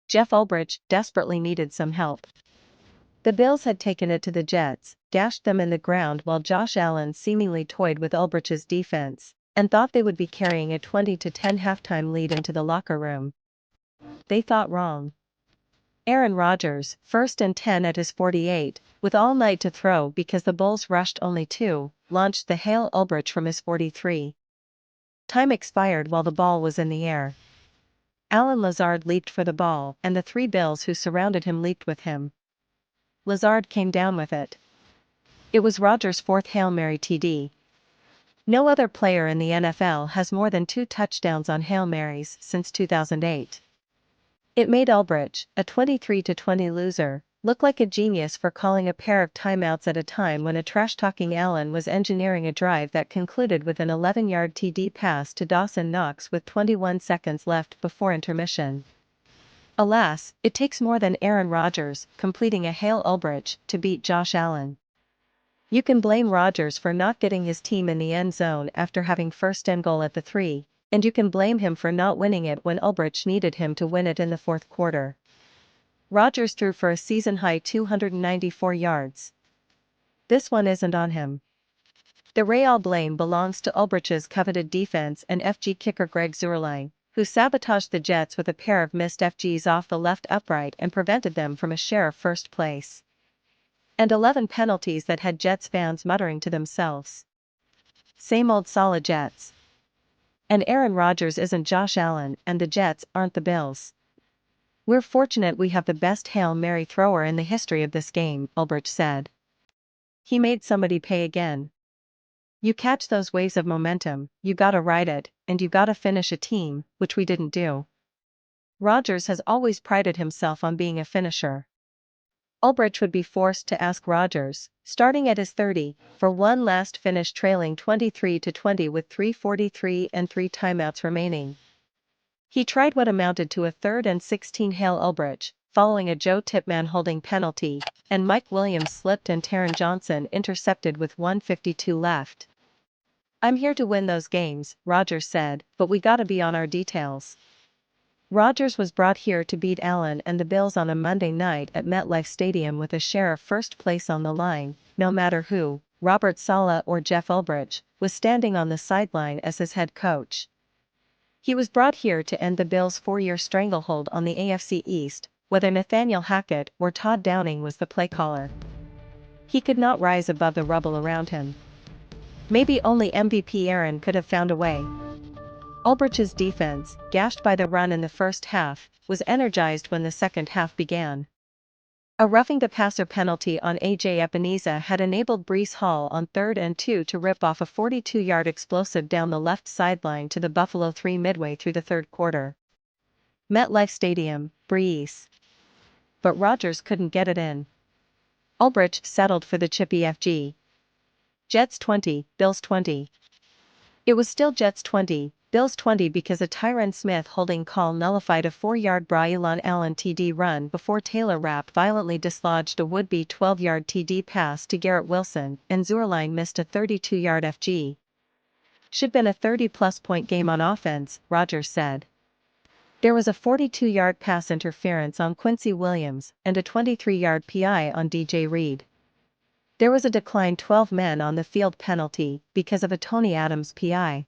Jeff Ulbrich desperately needed some help. The Bills had taken it to the Jets, gashed them in the ground while Josh Allen seemingly toyed with Ulbrich's defense, and thought they would be carrying a 20-10 halftime lead into the locker room. They thought wrong. Aaron Rodgers, 1st and 10 at his 48, with all night to throw because the Bulls rushed only 2, launched the Hail Ulbrich from his 43. Time expired while the ball was in the air. Lazard leaped for the ball and the 3 Bills who surrounded him leaped with him. Lazard came down with it. It was Rodgers' 4th Hail Mary TD. No other player in the NFL has more than 2 touchdowns on Hail Marys since 2008. It made Ulbrich, a 23-20 loser, look like a genius for calling a pair of timeouts at a time when a trash-talking Allen was engineering a drive that concluded with an 11-yard TD pass to Dawson Knox with 21 seconds left before intermission. Alas, it takes more than Aaron Rodgers completing a Hail Ulbrich to beat Josh Allen. You can blame Rodgers for not getting his team in the end zone after having first and goal at the 3, and you can blame him for not winning it when Ulbrich needed him to win it in the 4th quarter. Rodgers threw for a season-high 294 yards. This one isn't on him. The real blame belongs to Ulbrich's coveted defense and FG kicker Greg Zuerlein, who sabotaged the Jets with a pair of missed FGs off the left upright and prevented them from a share of first place. And 11 penalties that had Jets fans muttering to themselves. Same old solid Jets. And Aaron Rodgers isn't Josh Allen and the Jets aren't the Bills. We're fortunate we have the best Hail Mary thrower in the history of this game, Ulbrich said. He made somebody pay again. You catch those waves of momentum, you gotta ride it, and you gotta finish a team, which we didn't do. Rodgers has always prided himself on being a finisher. Ulbrich would be forced to ask Rodgers, starting at his 30, for one last finish trailing 23-20 with 3:43 and 3 timeouts remaining. He tried what amounted to a 3rd and 16 Hail Ulbrich, following a Joe Tipman holding penalty, and Mike Williams slipped and Taron Johnson intercepted with 1:52 left. I'm here to win those games, Rodgers said, but we gotta be on our details. Rodgers was brought here to beat Allen and the Bills on a Monday night at MetLife Stadium with a share of first place on the line, no matter who, Robert Saleh or Jeff Ulbrich, was standing on the sideline as his head coach. He was brought here to end the Bills' 4-year stranglehold on the AFC East, whether Nathaniel Hackett or Todd Downing was the play caller. He could not rise above the rubble around him. Maybe only MVP Aaron could have found a way. Ulbrich's defense, gashed by the run in the first half, was energized when the second half began. A roughing the passer penalty on A.J. Epineza had enabled Breece Hall on 3rd and 2 to rip off a 42-yard explosive down the left sideline to the Buffalo 3 midway through the 3rd quarter. MetLife Stadium, Breece. But Rodgers couldn't get it in. Ulbrich settled for the chippy FG. Jets 20, Bills 20. It was still Jets 20, Bills 20 because a Tyron Smith holding call nullified a 4-yard Braylon Allen TD run before Taylor Rapp violently dislodged a would-be 12-yard TD pass to Garrett Wilson and Zuerlein missed a 32-yard FG. Should been a 30-plus point game on offense, Rodgers said. There was a 42-yard pass interference on Quincy Williams and a 23-yard PI on DJ Reed. There was a declined 12 men on the field penalty because of a Tony Adams PI.